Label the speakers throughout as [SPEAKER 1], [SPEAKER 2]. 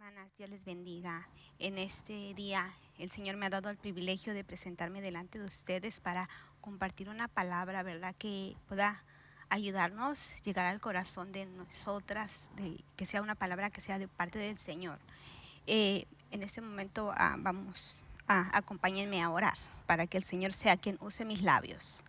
[SPEAKER 1] hermanas, Dios les bendiga. En este día el Señor me ha dado el privilegio de presentarme delante de ustedes para compartir una palabra, ¿verdad? Que pueda ayudarnos, llegar al corazón de nosotras, que sea una palabra que sea de parte del Señor. En este momento acompáñenme a orar para que el Señor sea quien use mis labios.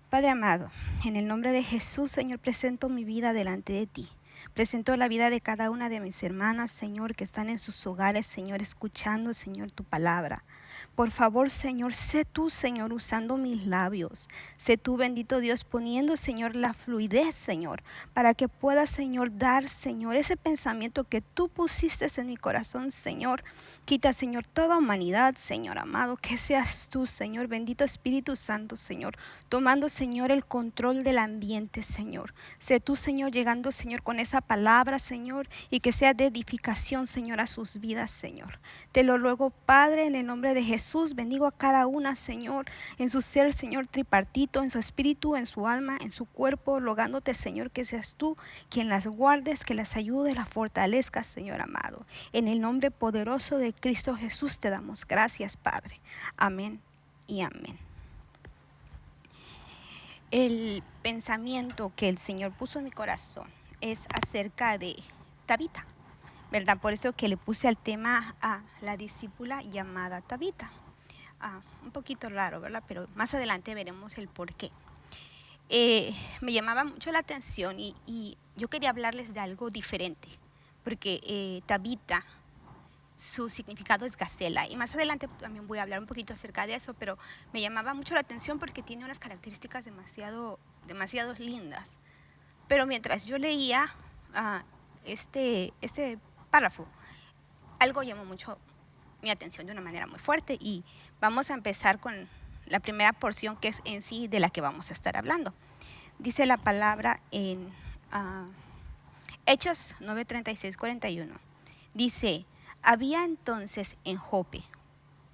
[SPEAKER 1] Padre amado, en el nombre de Jesús, Señor, presento mi vida delante de ti. Presento la vida de cada una de mis hermanas, Señor, que están en sus hogares, Señor, escuchando, Señor, tu palabra. Por favor, Señor, sé tú, Señor, usando mis labios. Sé tú, bendito Dios, poniendo, Señor, la fluidez, Señor, para que pueda, Señor, dar, Señor, ese pensamiento que tú pusiste en mi corazón, Señor. Quita, Señor, toda humanidad, Señor amado, que seas tú, Señor, bendito Espíritu Santo, Señor, tomando, Señor, el control del ambiente, Señor. Sé tú, Señor, llegando, Señor, con esa palabra, Señor, y que sea de edificación, Señor, a sus vidas, Señor. Te lo ruego, Padre, en el nombre de Jesús. Bendigo a cada una, Señor, en su ser, Señor, tripartito, en su espíritu, en su alma, en su cuerpo, rogándote, Señor, que seas tú quien las guardes, que las ayudes, las fortalezcas, Señor amado. En el nombre poderoso de Cristo Jesús te damos gracias, Padre. Amén y amén. El pensamiento que el Señor puso en mi corazón es acerca de Tabita, ¿verdad? Por eso que le puse al tema a la discípula llamada Tabita. Un poquito raro, ¿verdad? Pero más adelante veremos el por qué. Me llamaba mucho la atención y yo quería hablarles de algo diferente, porque Tabita, su significado es gacela, y más adelante también voy a hablar un poquito acerca de eso, pero me llamaba mucho la atención porque tiene unas características demasiado lindas. Pero mientras yo leía este párrafo, algo llamó mucho mi atención de una manera muy fuerte, y vamos a empezar con la primera porción, que es en sí de la que vamos a estar hablando. Dice la palabra en Hechos 9:36-41. Dice: había entonces en Jope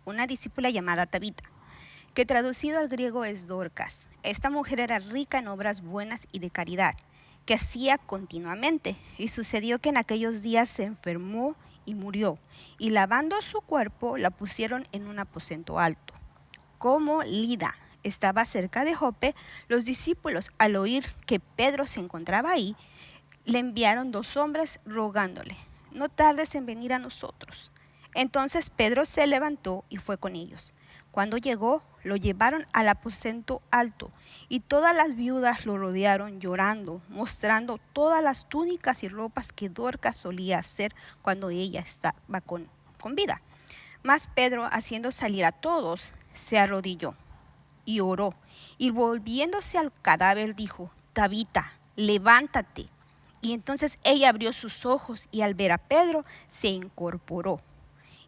[SPEAKER 1] una discípula llamada Tabita, que traducido al griego es Dorcas. Esta mujer era rica en obras buenas y de caridad, que hacía continuamente. Y sucedió que en aquellos días se enfermó y murió, y lavando su cuerpo la pusieron en un aposento alto. Como Lida estaba cerca de Jope, los discípulos, al oír que Pedro se encontraba ahí, le enviaron 2 hombres rogándole: no tardes en venir a nosotros. Entonces Pedro se levantó y fue con ellos. Cuando llegó, lo llevaron al aposento alto, y todas las viudas lo rodearon llorando, mostrando todas las túnicas y ropas que Dorcas solía hacer cuando ella estaba con vida. Mas Pedro, haciendo salir a todos, se arrodilló y oró, y volviéndose al cadáver dijo: Tabita, levántate. Y entonces ella abrió sus ojos, y al ver a Pedro se incorporó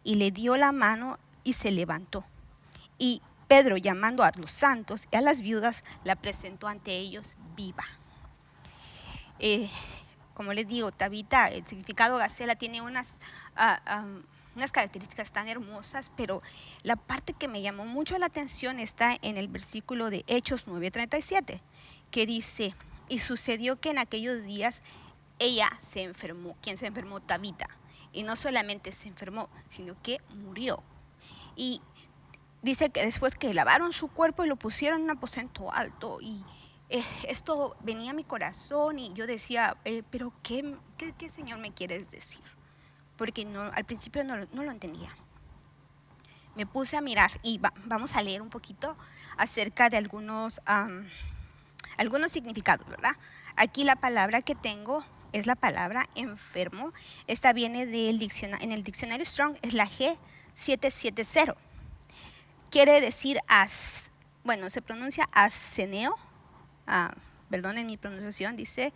[SPEAKER 1] y le dio la mano y se levantó. Y Pedro, llamando a los santos y a las viudas, la presentó ante ellos viva. Como les digo, Tabita, el significado gacela, tiene unas características tan hermosas, pero la parte que me llamó mucho la atención está en el versículo de Hechos 9:37, que dice: y sucedió que en aquellos días ella se enfermó. ¿Quién se enfermó? Tabita. Y no solamente se enfermó, sino que murió. Y dice que después que lavaron su cuerpo y lo pusieron en un aposento alto, y esto venía a mi corazón, y yo decía, pero ¿qué Señor me quieres decir? Porque al principio no lo entendía. Me puse a mirar y vamos a leer un poquito acerca de algunos significados, ¿verdad? Aquí la palabra que tengo es la palabra enfermo. Esta viene en el diccionario Strong, es la G770. Quiere decir, se pronuncia aseneo, perdonen mi pronunciación, dice,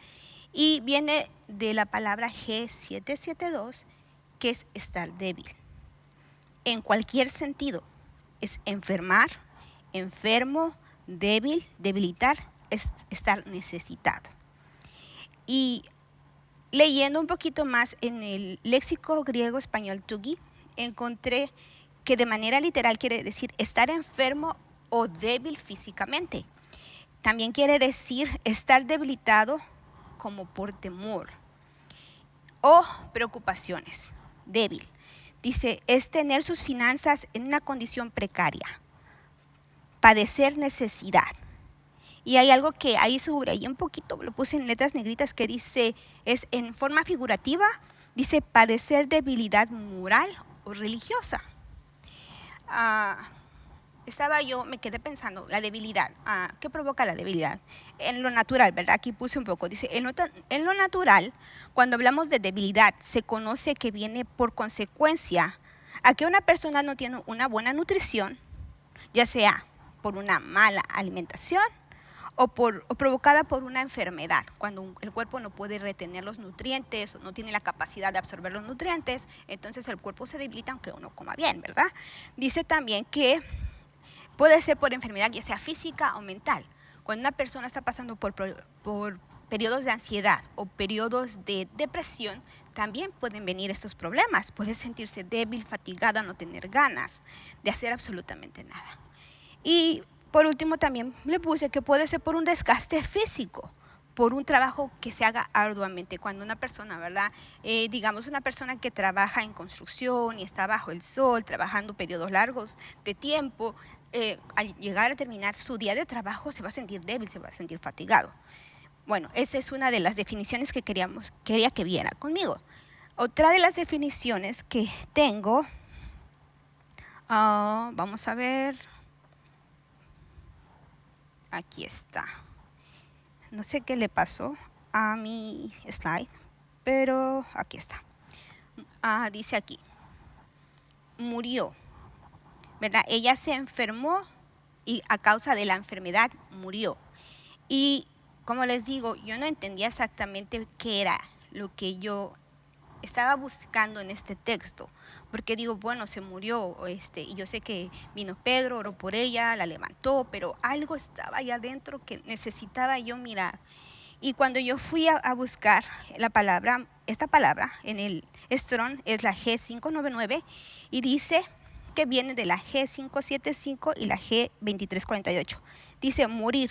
[SPEAKER 1] y viene de la palabra G772, que es estar débil. En cualquier sentido, es enfermar, enfermo, débil, debilitar, es estar necesitado. Y leyendo un poquito más en el léxico griego español Tugi, encontré que de manera literal quiere decir estar enfermo o débil físicamente. También quiere decir estar debilitado como por temor. o preocupaciones. Débil. Dice, es tener sus finanzas en una condición precaria. Padecer necesidad. Y hay algo que ahí subrayé un poquito, lo puse en letras negritas, que dice, es en forma figurativa, dice padecer debilidad moral o religiosa. Me quedé pensando, la debilidad, ¿qué provoca la debilidad? En lo natural, ¿verdad? Aquí puse un poco, dice, en lo natural, cuando hablamos de debilidad, se conoce que viene por consecuencia a que una persona no tiene una buena nutrición, ya sea por una mala alimentación, o provocada por una enfermedad, cuando el cuerpo no puede retener los nutrientes o no tiene la capacidad de absorber los nutrientes, entonces el cuerpo se debilita aunque uno coma bien, ¿verdad? Dice también que puede ser por enfermedad, ya sea física o mental. Cuando una persona está pasando por periodos de ansiedad o periodos de depresión, también pueden venir estos problemas. Puede sentirse débil, fatigada, no tener ganas de hacer absolutamente nada. Y por último también le puse que puede ser por un desgaste físico, por un trabajo que se haga arduamente. Cuando una persona, ¿verdad? Digamos una persona que trabaja en construcción y está bajo el sol, trabajando periodos largos de tiempo, al llegar a terminar su día de trabajo se va a sentir débil, se va a sentir fatigado. Bueno, esa es una de las definiciones que quería que viera conmigo. Otra de las definiciones que tengo, vamos a ver. Aquí está. No sé qué le pasó a mi slide, pero aquí está. Dice aquí, murió, ¿verdad? Ella se enfermó y a causa de la enfermedad murió. Y como les digo, yo no entendía exactamente qué era lo que yo estaba buscando en este texto, porque digo, bueno, se murió, y yo sé que vino Pedro, oró por ella, la levantó, pero algo estaba allá adentro que necesitaba yo mirar. Y cuando yo fui a buscar esta palabra en el Strong es la G599 y dice que viene de la G575 y la G2348. Dice morir,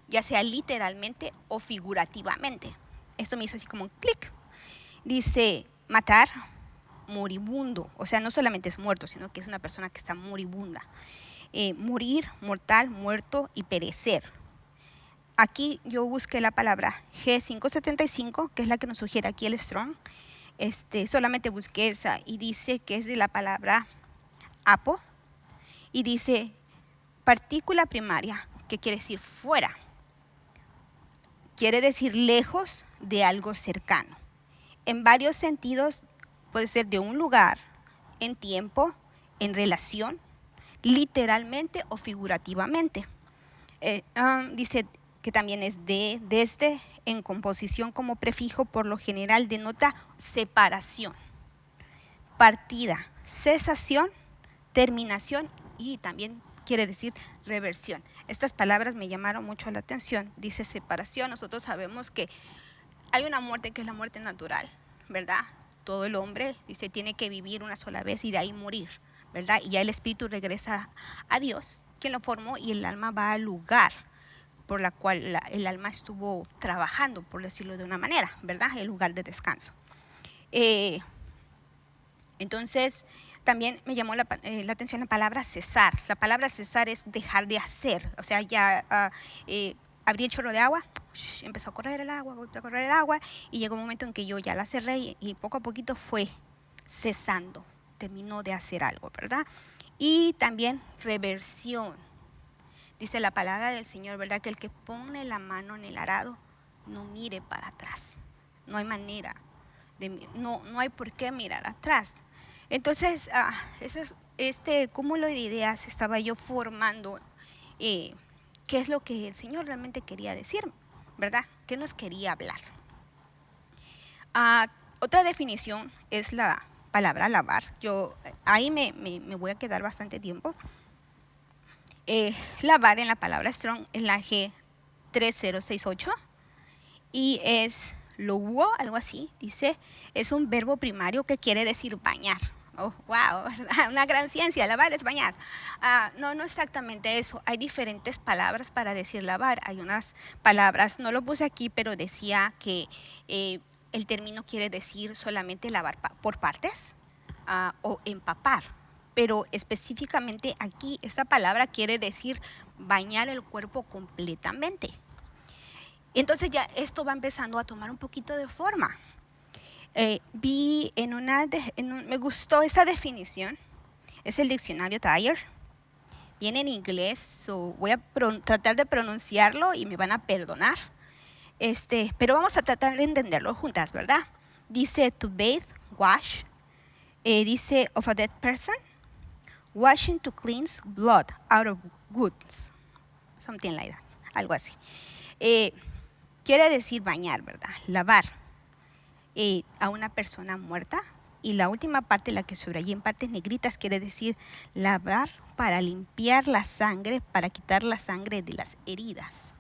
[SPEAKER 1] ya sea literalmente o figurativamente. Esto me hizo así como un clic. Dice matar, moribundo, o sea, no solamente es muerto, sino que es una persona que está moribunda. Morir, mortal, muerto y perecer. Aquí yo busqué la palabra G575, que es la que nos sugiere aquí el Strong. Solamente busqué esa y dice que es de la palabra apo y dice partícula primaria, que quiere decir fuera. Quiere decir lejos de algo cercano. En varios sentidos puede ser de un lugar, en tiempo, en relación, literalmente o figurativamente. Dice que también es desde, en composición como prefijo, por lo general denota separación, partida, cesación, terminación y también quiere decir reversión. Estas palabras me llamaron mucho la atención. Dice separación, nosotros sabemos que hay una muerte que es la muerte natural, ¿verdad? Todo el hombre, dice, tiene que vivir una sola vez y de ahí morir, ¿verdad? Y ya el espíritu regresa a Dios, quien lo formó, y el alma va al lugar por la cual el alma estuvo trabajando, por decirlo de una manera, ¿verdad? El lugar de descanso. Entonces, también me llamó la atención la palabra cesar. La palabra cesar es dejar de hacer, o sea, ya abrí el chorro de agua, empezó a correr el agua, y llegó un momento en que yo ya la cerré y poco a poquito fue cesando, terminó de hacer algo, ¿verdad? Y también reversión. Dice la palabra del Señor, ¿verdad? Que el que pone la mano en el arado no mire para atrás. No hay manera, no hay por qué mirar atrás. Entonces, este cúmulo de ideas estaba yo formando qué es lo que el Señor realmente quería decirme, ¿verdad? ¿Qué nos quería hablar? Otra definición es la palabra lavar. Yo ahí me voy a quedar bastante tiempo. Lavar en la palabra Strong es la G3068 y es lowo, algo así, dice, es un verbo primario que quiere decir bañar. Oh, wow, ¿verdad? Una gran ciencia, lavar es bañar. No exactamente eso, hay diferentes palabras para decir lavar. Hay unas palabras, no lo puse aquí, pero decía que el término quiere decir solamente lavar por partes o empapar, pero específicamente aquí esta palabra quiere decir bañar el cuerpo completamente. Entonces ya esto va empezando a tomar un poquito de forma. Vi me gustó esa definición, es el diccionario Thayer, viene en inglés, so voy a tratar de pronunciarlo y me van a perdonar. Pero vamos a tratar de entenderlo juntas, ¿verdad? Dice to bathe, wash. Dice of a dead person, washing to cleanse blood out of wounds. Something like that, algo así. Quiere decir bañar, ¿verdad? Lavar a una persona muerta. Y la última parte, la que subrayé en partes negritas, quiere decir lavar para limpiar la sangre, para quitar la sangre de las heridas.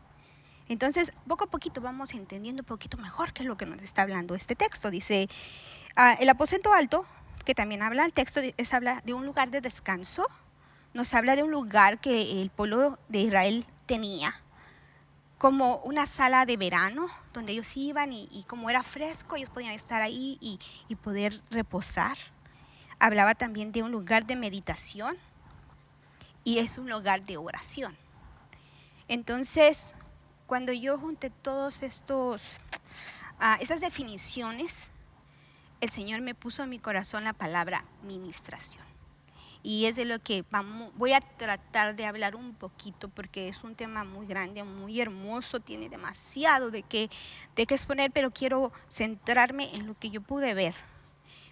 [SPEAKER 1] Entonces, poco a poquito vamos entendiendo un poquito mejor qué es lo que nos está hablando este texto. Dice, el aposento alto, que también habla el texto, habla de un lugar de descanso, nos habla de un lugar que el pueblo de Israel tenía, como una sala de verano, donde ellos iban y como era fresco, ellos podían estar ahí y poder reposar. Hablaba también de un lugar de meditación y es un lugar de oración. Entonces, cuando yo junté todos esas definiciones, el Señor me puso en mi corazón la palabra ministración. Y es de lo que voy a tratar de hablar un poquito, porque es un tema muy grande, muy hermoso, tiene demasiado de qué exponer, pero quiero centrarme en lo que yo pude ver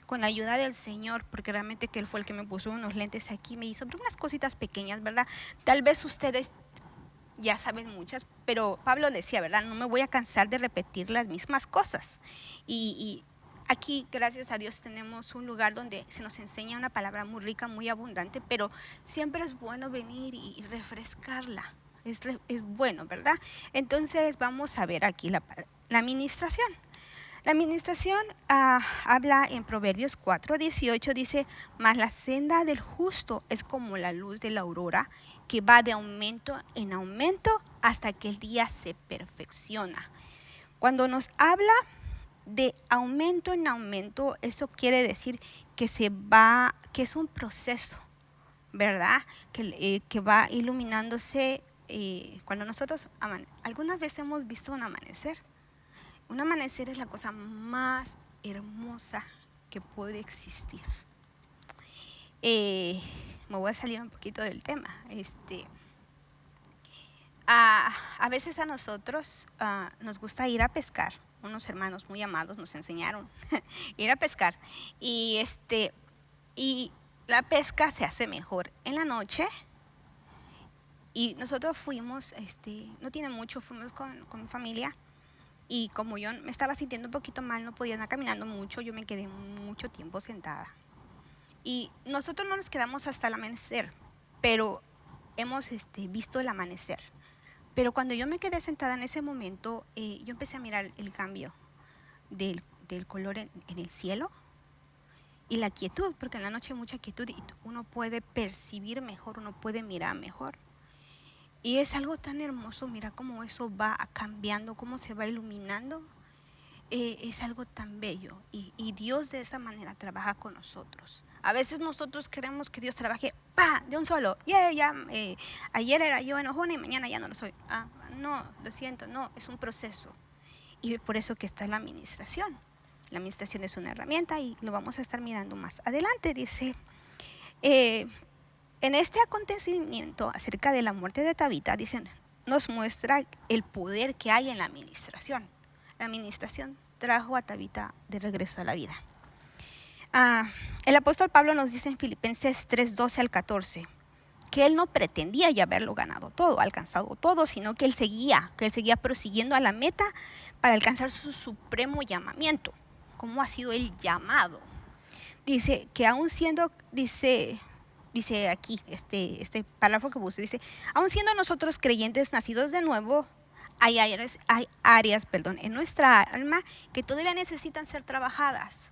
[SPEAKER 1] con la ayuda del Señor, porque realmente que Él fue el que me puso unos lentes aquí, me hizo unas cositas pequeñas, ¿verdad? Tal vez ustedes ya saben muchas, pero Pablo decía, ¿verdad? No me voy a cansar de repetir las mismas cosas. Y aquí, gracias a Dios, tenemos un lugar donde se nos enseña una palabra muy rica, muy abundante, pero siempre es bueno venir y refrescarla. Es bueno, ¿verdad? Entonces vamos a ver aquí la administración. La administración habla en Proverbios 4:18, dice, mas la senda del justo es como la luz de la aurora, que va de aumento en aumento hasta que el día se perfecciona. Cuando nos habla de aumento en aumento, eso quiere decir que es un proceso, ¿verdad? Que va iluminándose cuando nosotros algunas veces hemos visto un amanecer. Un amanecer es la cosa más hermosa que puede existir. Me voy a salir un poquito del tema. A veces a nosotros nos gusta ir a pescar. Unos hermanos muy amados nos enseñaron ir a pescar. Y la pesca se hace mejor en la noche. Y nosotros fuimos, no tiene mucho, fuimos con mi familia. Y como yo me estaba sintiendo un poquito mal, no podía andar caminando mucho, yo me quedé mucho tiempo sentada. Y nosotros no nos quedamos hasta el amanecer, pero hemos visto el amanecer. Pero cuando yo me quedé sentada en ese momento, yo empecé a mirar el cambio del color en el cielo y la quietud, porque en la noche hay mucha quietud y uno puede percibir mejor, uno puede mirar mejor. Y es algo tan hermoso, mira cómo eso va cambiando, cómo se va iluminando. Es algo tan bello. Y Dios de esa manera trabaja con nosotros. A veces nosotros queremos que Dios trabaje de un solo. Ayer era yo enojona y mañana ya no lo soy. No, lo siento, no, es un proceso. Y por eso que está la administración. La administración es una herramienta y lo vamos a estar mirando más adelante. Dice... en este acontecimiento acerca de la muerte de Tabita, dicen, nos muestra el poder que hay en la administración. La administración trajo a Tabita de regreso a la vida. El apóstol Pablo nos dice en Filipenses 3:12 al 14, que él no pretendía ya haberlo ganado todo, alcanzado todo, sino que él seguía prosiguiendo a la meta para alcanzar su supremo llamamiento. ¿Cómo ha sido el llamado? Dice que aún siendo, dice aquí, este párrafo que puse, dice, aún siendo nosotros creyentes nacidos de nuevo, hay áreas en nuestra alma que todavía necesitan ser trabajadas.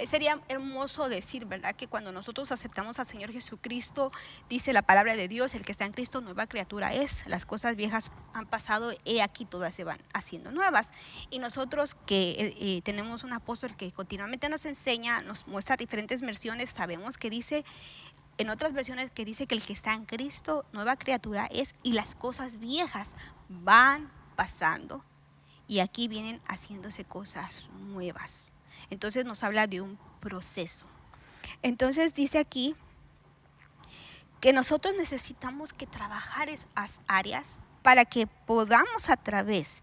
[SPEAKER 1] Sería hermoso decir, ¿verdad? Que cuando nosotros aceptamos al Señor Jesucristo, dice la palabra de Dios, el que está en Cristo, nueva criatura es. Las cosas viejas han pasado, he aquí todas se van haciendo nuevas. Y nosotros que tenemos un apóstol que continuamente nos enseña, nos muestra diferentes versiones, sabemos que dice, en otras versiones que dice que el que está en Cristo, nueva criatura es, y las cosas viejas van pasando. Y aquí vienen haciéndose cosas nuevas. Entonces nos habla de un proceso. Entonces dice aquí que nosotros necesitamos que trabajar esas áreas para que podamos, a través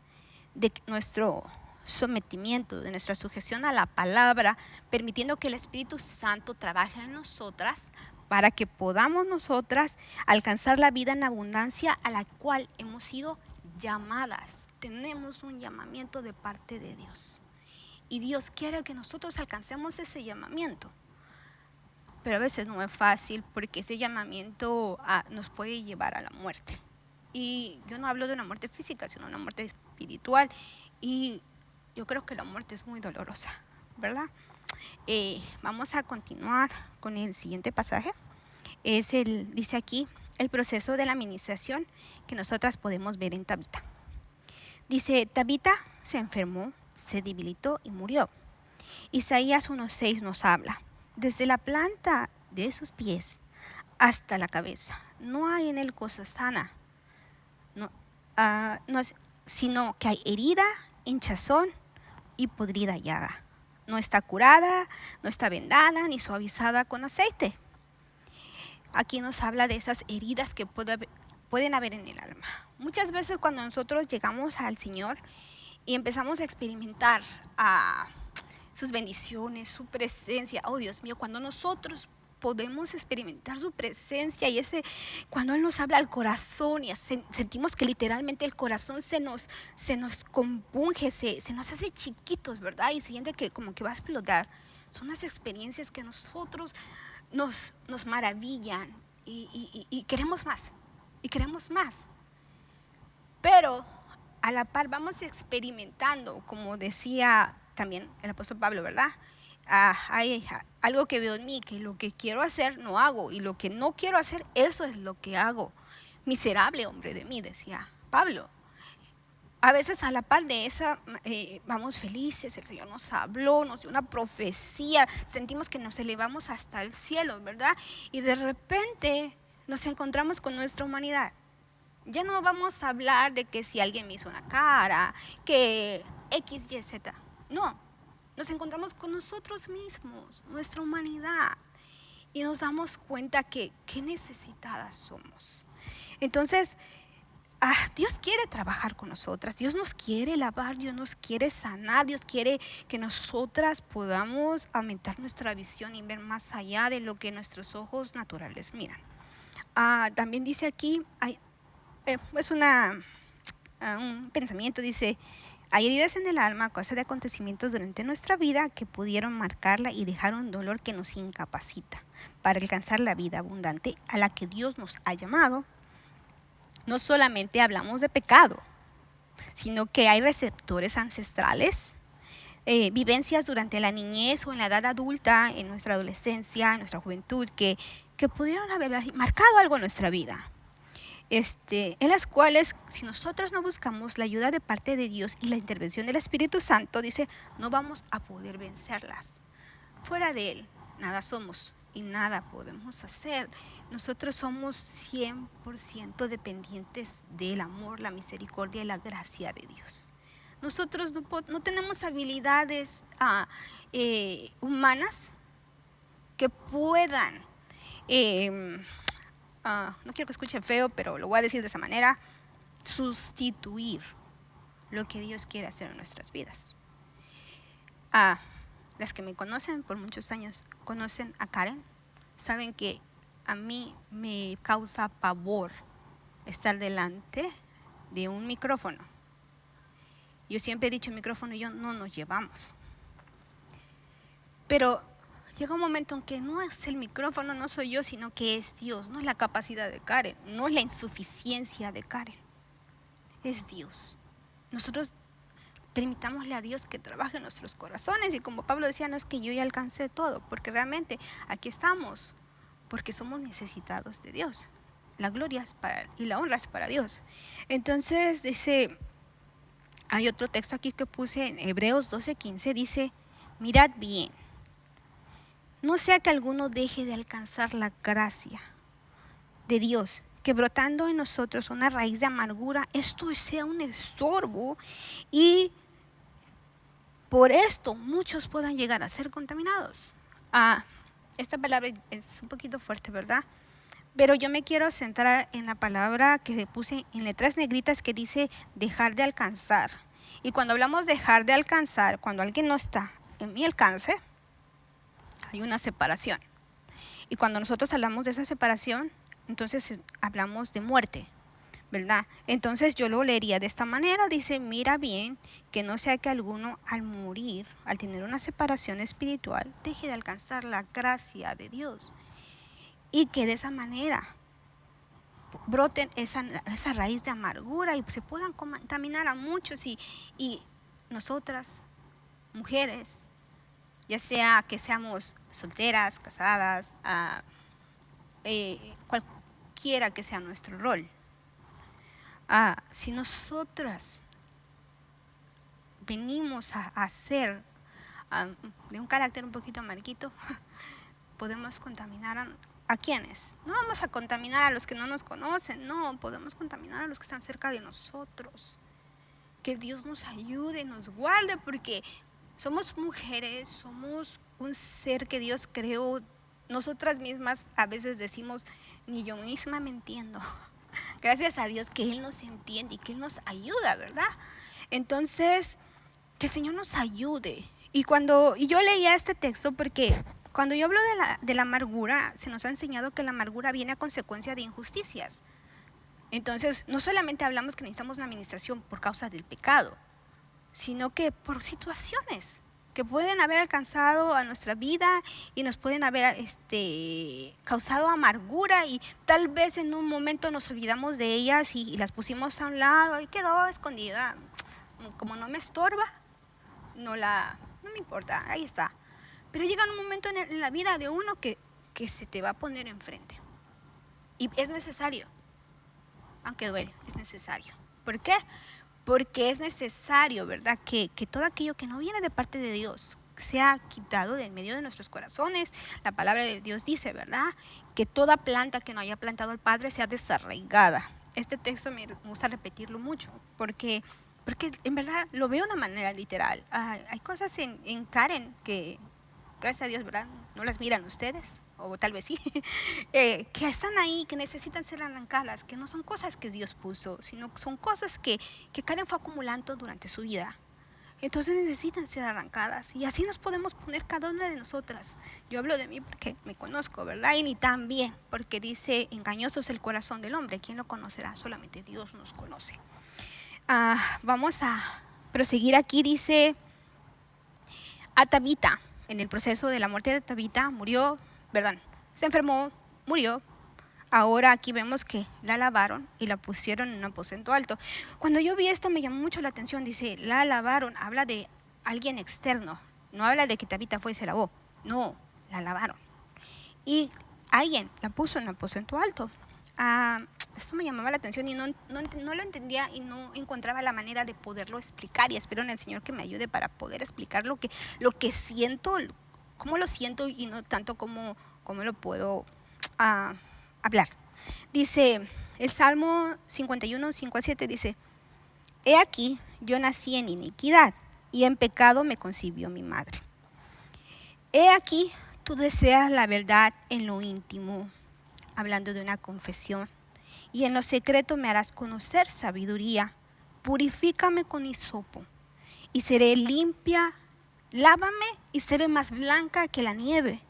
[SPEAKER 1] de nuestro sometimiento, de nuestra sujeción a la palabra, permitiendo que el Espíritu Santo trabaje en nosotras, para que podamos nosotras alcanzar la vida en abundancia a la cual hemos sido llamadas. Tenemos un llamamiento de parte de Dios. Y Dios quiere que nosotros alcancemos ese llamamiento. Pero a veces no es fácil, porque ese llamamiento nos puede llevar a la muerte. Y yo no hablo de una muerte física, sino una muerte espiritual. Y yo creo que la muerte es muy dolorosa, ¿verdad? Vamos a continuar con el siguiente pasaje. Dice aquí el proceso de la administración que nosotras podemos ver en Tabita. Dice, Tabita se enfermó, se debilitó y murió. Isaías 1:6 nos habla, desde la planta de sus pies hasta la cabeza, no hay en él cosa sana, sino que hay herida, hinchazón y podrida llaga. No está curada, no está vendada ni suavizada con aceite. Aquí nos habla de esas heridas que pueden haber en el alma. Muchas veces cuando nosotros llegamos al Señor y empezamos a experimentar sus bendiciones, su presencia, oh Dios mío, cuando nosotros podemos experimentar su presencia y cuando Él nos habla al corazón y sentimos que literalmente el corazón se nos compunge, se nos hace chiquitos, ¿verdad? Y se siente que como que va a explotar. Son las experiencias que nosotros nos maravillan y queremos más, y queremos más. Pero a la par vamos experimentando, como decía también el apóstol Pablo, ¿verdad? Hay algo que veo en mí, que lo que quiero hacer no hago, y lo que no quiero hacer, eso es lo que hago. Miserable hombre de mí, decía Pablo. A veces a la par de esa vamos felices, el Señor nos habló, nos dio una profecía, sentimos que nos elevamos hasta el cielo, ¿verdad? Y de repente nos encontramos con nuestra humanidad. Ya no vamos a hablar de que si alguien me hizo una cara, que X, Y, Z. No, nos encontramos con nosotros mismos, nuestra humanidad. Y nos damos cuenta que qué necesitadas somos. Entonces, Dios quiere trabajar con nosotras, Dios nos quiere lavar, Dios nos quiere sanar, Dios quiere que nosotras podamos aumentar nuestra visión y ver más allá de lo que nuestros ojos naturales miran. También dice aquí, es un pensamiento, dice, hay heridas en el alma a causa de acontecimientos durante nuestra vida que pudieron marcarla y dejar un dolor que nos incapacita para alcanzar la vida abundante a la que Dios nos ha llamado. No solamente hablamos de pecado, sino que hay receptores ancestrales, vivencias durante la niñez o en la edad adulta, en nuestra adolescencia, en nuestra juventud, que pudieron haber marcado algo en nuestra vida. En las cuales, si nosotros no buscamos la ayuda de parte de Dios y la intervención del Espíritu Santo, dice, no vamos a poder vencerlas. Fuera de Él, nada somos y nada podemos hacer. Nosotros somos 100% dependientes del amor, la misericordia y la gracia de Dios. Nosotros no tenemos habilidades humanas que puedan, no quiero que escuche feo, pero lo voy a decir de esa manera, sustituir lo que Dios quiere hacer en nuestras vidas. Las que me conocen por muchos años, conocen a Karen, saben que a mí me causa pavor estar delante de un micrófono. Yo siempre he dicho, el micrófono y yo no nos llevamos. Pero llega un momento en que no es el micrófono, no soy yo, sino que es Dios. No es la capacidad de Karen, no es la insuficiencia de Karen, es Dios. Nosotros permitámosle a Dios que trabaje en nuestros corazones. Y como Pablo decía, no es que yo ya alcancé todo, porque realmente aquí estamos, porque somos necesitados de Dios. La gloria es para Él y la honra es para Dios. Entonces dice, hay otro texto aquí que puse en Hebreos 12:15, dice, mirad bien, no sea que alguno deje de alcanzar la gracia de Dios, que brotando en nosotros una raíz de amargura, esto sea un estorbo y por esto muchos puedan llegar a ser contaminados. Esta palabra es un poquito fuerte, ¿verdad? Pero yo me quiero centrar en la palabra que se puse en letras negritas que dice dejar de alcanzar. Y cuando hablamos de dejar de alcanzar, cuando alguien no está en mi alcance, hay una separación. Y cuando nosotros hablamos de esa separación, entonces hablamos de muerte, ¿verdad? Entonces yo lo leería de esta manera, dice, mira bien, que no sea que alguno al morir, al tener una separación espiritual, deje de alcanzar la gracia de Dios. Y que de esa manera broten esa raíz de amargura y se puedan contaminar a muchos y nosotras, mujeres, ya sea que seamos solteras, casadas, cualquiera que sea nuestro rol. Si nosotras venimos a ser de un carácter un poquito amarguito, podemos contaminar ¿a quiénes? No vamos a contaminar a los que no nos conocen, no, podemos contaminar a los que están cerca de nosotros. Que Dios nos ayude, nos guarde, porque somos mujeres, somos un ser que Dios creó. Nosotras mismas a veces decimos, ni yo misma me entiendo. Gracias a Dios que Él nos entiende y que Él nos ayuda, ¿verdad? Entonces, que el Señor nos ayude. Y yo leía este texto porque cuando yo hablo de la amargura, se nos ha enseñado que la amargura viene a consecuencia de injusticias. Entonces, no solamente hablamos que necesitamos una administración por causa del pecado, sino que por situaciones que pueden haber alcanzado a nuestra vida y nos pueden haber causado amargura y tal vez en un momento nos olvidamos de ellas y las pusimos a un lado y quedó escondida. Como no me estorba, no me importa, ahí está. Pero llega un momento en la vida de uno que se te va a poner enfrente. Y es necesario, aunque duele, es necesario. ¿Por qué? Porque es necesario, ¿verdad? Que todo aquello que no viene de parte de Dios sea quitado del medio de nuestros corazones. La palabra de Dios dice, ¿verdad? Que toda planta que no haya plantado el Padre sea desarraigada. Este texto me gusta repetirlo mucho, porque en verdad lo veo de una manera literal. Hay cosas en Karen que, gracias a Dios, ¿verdad? No las miran ustedes, o tal vez sí, que están ahí, que necesitan ser arrancadas, que no son cosas que Dios puso, sino son cosas que Karen fue acumulando durante su vida. Entonces necesitan ser arrancadas y así nos podemos poner cada una de nosotras. Yo hablo de mí porque me conozco, ¿verdad? Y ni tan bien, porque dice, engañoso es el corazón del hombre, ¿quién lo conocerá? Solamente Dios nos conoce. Vamos a proseguir aquí, dice, a Tabita, en el proceso de la muerte de Tabita, se enfermó, murió. Ahora aquí vemos que la lavaron y la pusieron en un aposento alto. Cuando yo vi esto me llamó mucho la atención, dice, la lavaron, habla de alguien externo, no habla de que Tabita fue y se lavó, no, la lavaron. Y alguien la puso en un aposento alto. Esto me llamaba la atención y no lo entendía y no encontraba la manera de poderlo explicar y espero en el Señor que me ayude para poder explicar lo que siento, cómo lo siento y no tanto cómo lo puedo hablar. Dice el Salmo 51, 5 al 7 dice, he aquí, yo nací en iniquidad y en pecado me concibió mi madre. He aquí, tú deseas la verdad en lo íntimo, hablando de una confesión, y en lo secreto me harás conocer sabiduría. Purifícame con hisopo y seré limpia, lávame y seré más blanca que la nieve.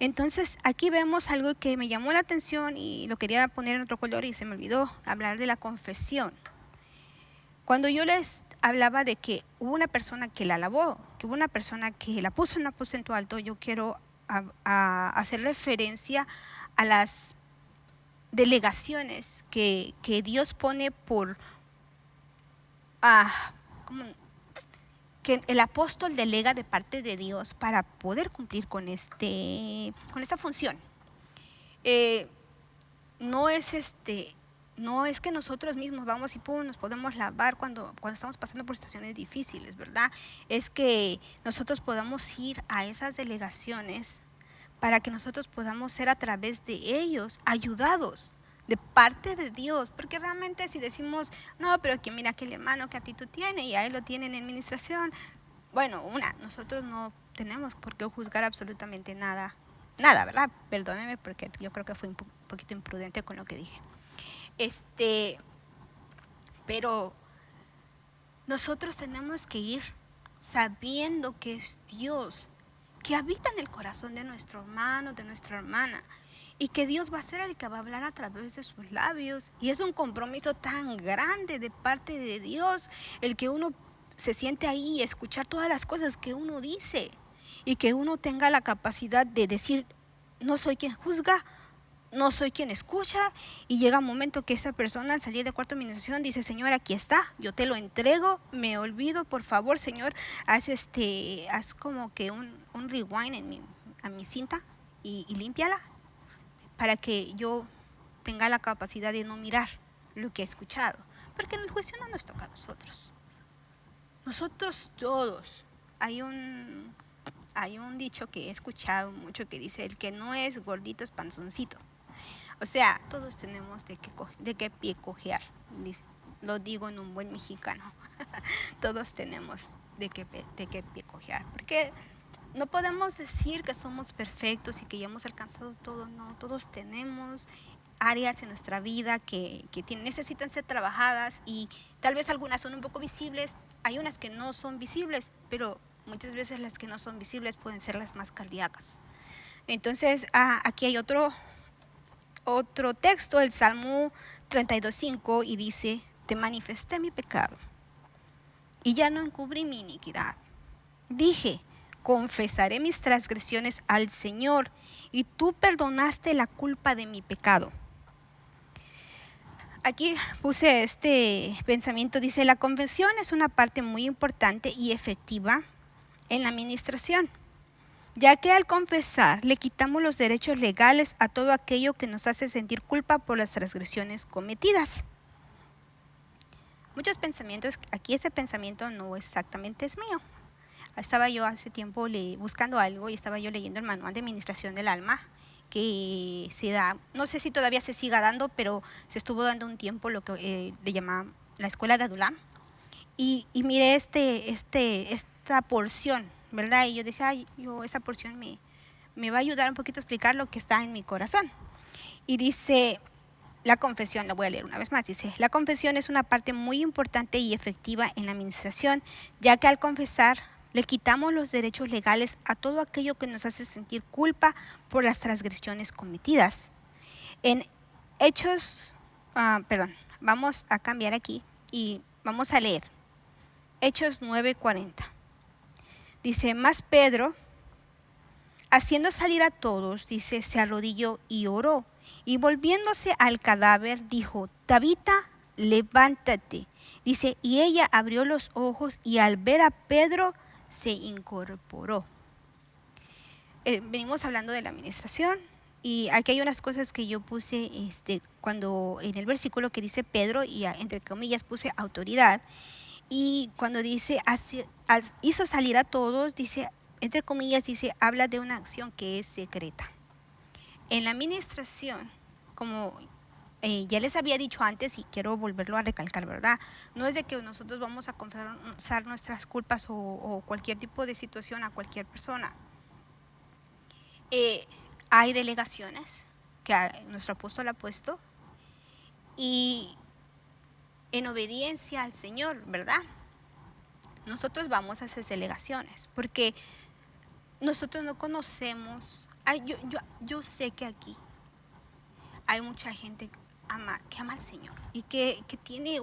[SPEAKER 1] Entonces aquí vemos algo que me llamó la atención y lo quería poner en otro color y se me olvidó hablar de la confesión. Cuando yo les hablaba de que hubo una persona que la lavó, que hubo una persona que la puso en un aposento alto, yo quiero hacer referencia a las delegaciones que Dios pone que el apóstol delega de parte de Dios para poder cumplir con esta función. No es que nosotros mismos vamos y pum, nos podemos lavar cuando estamos pasando por situaciones difíciles, ¿verdad? Es que nosotros podamos ir a esas delegaciones para que nosotros podamos ser a través de ellos ayudados de parte de Dios, porque realmente si decimos, no, pero que mira aquel hermano, qué actitud tiene, y a él lo tienen en administración, bueno, nosotros no tenemos por qué juzgar absolutamente nada, ¿verdad? Perdónenme porque yo creo que fue un poquito imprudente con lo que dije. Pero nosotros tenemos que ir sabiendo que es Dios que habita en el corazón de nuestro hermano, de nuestra hermana, y que Dios va a ser el que va a hablar a través de sus labios. Y es un compromiso tan grande de parte de Dios, el que uno se siente ahí y escuchar todas las cosas que uno dice, y que uno tenga la capacidad de decir, no soy quien juzga, no soy quien escucha, y llega un momento que esa persona al salir de cuarta administración dice, Señor, aquí está, yo te lo entrego, me olvido, por favor, Señor, haz como que un rewind a mi cinta y límpiala para que yo tenga la capacidad de no mirar lo que he escuchado, porque en el juicio no nos toca a nosotros. Nosotros todos, hay un dicho que he escuchado mucho que dice, el que no es gordito es panzoncito. O sea, todos tenemos de qué pie cojear, lo digo en un buen mexicano. Todos tenemos de qué pie cojear, porque no podemos decir que somos perfectos y que ya hemos alcanzado todo, no, todos tenemos áreas en nuestra vida que necesitan ser trabajadas, y tal vez algunas son un poco visibles, hay unas que no son visibles, pero muchas veces las que no son visibles pueden ser las más cardíacas. Entonces, aquí hay otro texto, el Salmo 32:5, y dice, te manifesté mi pecado y ya no encubrí mi iniquidad. Dije, confesaré mis transgresiones al Señor, y tú perdonaste la culpa de mi pecado. Aquí puse este pensamiento, dice, la confesión es una parte muy importante y efectiva en la administración, ya que al confesar le quitamos los derechos legales a todo aquello que nos hace sentir culpa por las transgresiones cometidas. Muchos pensamientos, aquí ese pensamiento no exactamente es mío. Estaba yo hace tiempo buscando algo y estaba yo leyendo el manual de administración del alma que se da, no sé si todavía se siga dando, pero se estuvo dando un tiempo lo que le llamaban la escuela de Adulam. Y miré esta porción, ¿verdad? Y yo decía, esa porción me va a ayudar un poquito a explicar lo que está en mi corazón. Y dice, la confesión, la voy a leer una vez más, dice, la confesión es una parte muy importante y efectiva en la administración, ya que al confesar le quitamos los derechos legales a todo aquello que nos hace sentir culpa por las transgresiones cometidas. En Hechos, vamos a cambiar aquí y vamos a leer Hechos 9:40. Dice, mas Pedro, haciendo salir a todos, dice, se arrodilló y oró, y volviéndose al cadáver dijo, Tabita, levántate. Dice, y ella abrió los ojos y al ver a Pedro se incorporó. Venimos hablando de la administración, y aquí hay unas cosas que yo puse cuando en el versículo que dice Pedro, y entre comillas puse autoridad, y cuando dice hizo salir a todos, dice, entre comillas, dice, habla de una acción que es secreta. En la administración, como ya les había dicho antes y quiero volverlo a recalcar, ¿verdad? No es de que nosotros vamos a confesar nuestras culpas o cualquier tipo de situación a cualquier persona. Hay delegaciones que nuestro apóstol ha puesto, y en obediencia al Señor, ¿verdad? Nosotros vamos a esas delegaciones porque nosotros no conocemos. Yo sé que aquí hay mucha gente que ama al Señor y que tiene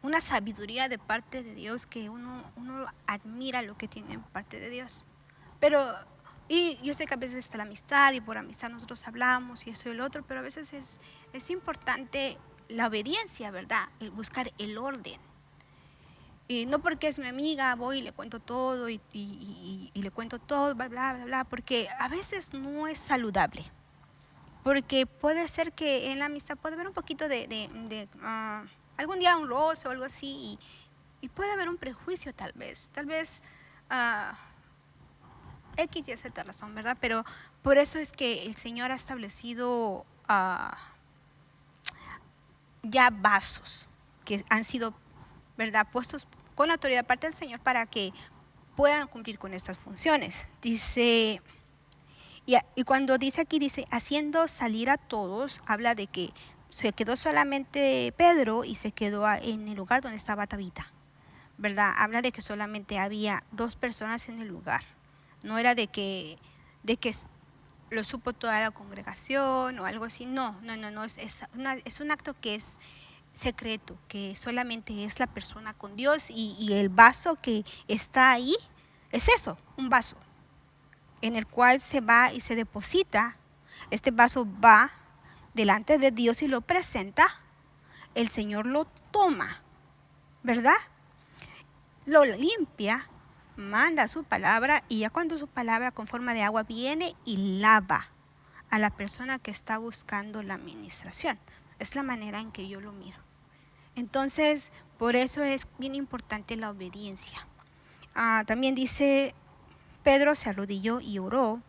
[SPEAKER 1] una sabiduría de parte de Dios, que uno admira lo que tiene de parte de Dios. Pero, y yo sé que a veces está la amistad, y por amistad nosotros hablamos y eso y el otro, pero a veces es importante la obediencia, ¿verdad? El buscar el orden. Y no porque es mi amiga, voy y le cuento todo y le cuento todo, bla, bla, bla, bla, porque a veces no es saludable. Porque puede ser que en la amistad puede haber un poquito de algún día un roce o algo así y puede haber un prejuicio tal vez ah, X, Y, Z razón, ¿verdad? Pero por eso es que el Señor ha establecido ya vasos que han sido, ¿verdad?, puestos con la autoridad de parte del Señor para que puedan cumplir con estas funciones. Dice, y cuando dice aquí, dice, haciendo salir a todos, habla de que se quedó solamente Pedro y se quedó en el lugar donde estaba Tabita, ¿verdad? Habla de que solamente había 2 personas en el lugar. No era de que lo supo toda la congregación o algo así. No, es un acto que es secreto, que solamente es la persona con Dios y el vaso que está ahí es eso, un vaso en el cual se va y se deposita. Este vaso va delante de Dios y lo presenta. El Señor lo toma, ¿verdad? Lo limpia, manda su palabra y ya cuando su palabra con forma de agua viene y lava a la persona que está buscando la administración. Es la manera en que yo lo miro. Entonces, por eso es bien importante la obediencia. También dice, Pedro se arrodilló y oró,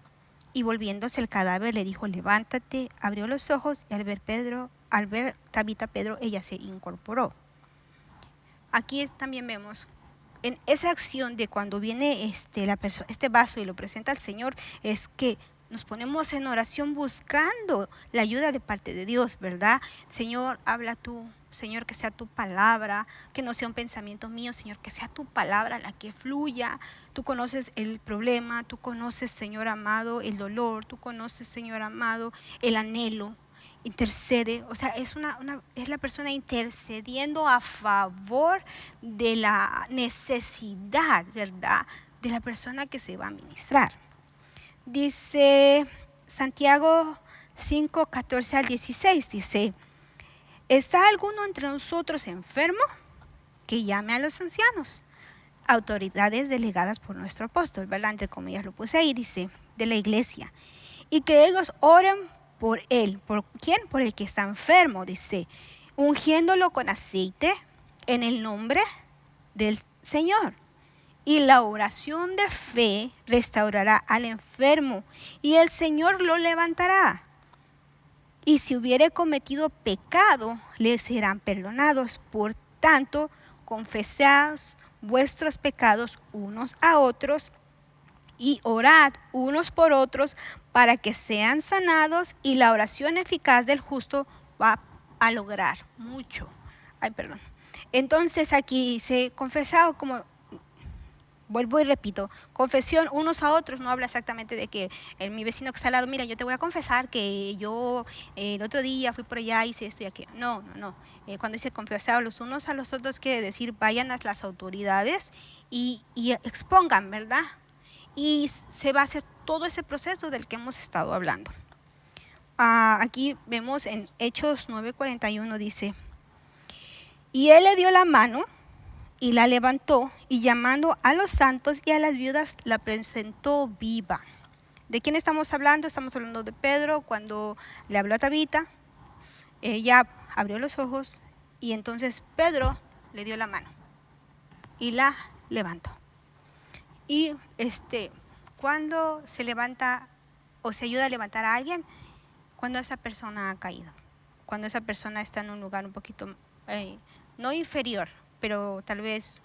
[SPEAKER 1] y volviéndose el cadáver le dijo, levántate, abrió los ojos, y al ver Tabita Pedro, ella se incorporó. Aquí también vemos en esa acción de cuando viene este vaso y lo presenta al Señor, es que nos ponemos en oración buscando la ayuda de parte de Dios, ¿verdad? Señor, habla tú. Señor, que sea tu palabra, que no sea un pensamiento mío, Señor, que sea tu palabra la que fluya. Tú conoces el problema, tú conoces, Señor amado, el dolor, tú conoces, Señor amado, el anhelo. Intercede, o sea, es la persona intercediendo a favor de la necesidad, ¿verdad?, de la persona que se va a ministrar. Dice Santiago 5, 14 al 16, dice, ¿está alguno entre nosotros enfermo? Que llame a los ancianos, autoridades delegadas por nuestro apóstol, ¿verdad? Entre comillas lo puse ahí, dice, de la iglesia, y que ellos oren por él. ¿Por quién? Por el que está enfermo, dice, ungiéndolo con aceite en el nombre del Señor. Y la oración de fe restaurará al enfermo y el Señor lo levantará. Y si hubiere cometido pecado, le serán perdonados. Por tanto, confesad vuestros pecados unos a otros y orad unos por otros para que sean sanados, y la oración eficaz del justo va a lograr mucho. Entonces aquí dice, confesado, como vuelvo y repito, confesión unos a otros, no habla exactamente de que mi vecino que está al lado, mira, yo te voy a confesar que yo el otro día fui por allá, hice esto y aquello. No. Cuando dice confesar los unos a los otros, quiere decir vayan a las autoridades y expongan, ¿verdad? Y se va a hacer todo ese proceso del que hemos estado hablando. Aquí vemos en Hechos 9:41, dice, y él le dio la mano y la levantó, y llamando a los santos y a las viudas, la presentó viva. ¿De quién estamos hablando? Estamos hablando de Pedro. Cuando le habló a Tabita, ella abrió los ojos y entonces Pedro le dio la mano y la levantó. Y cuando se levanta o se ayuda a levantar a alguien, cuando esa persona ha caído, cuando esa persona está en un lugar un poquito, no inferior, pero tal vez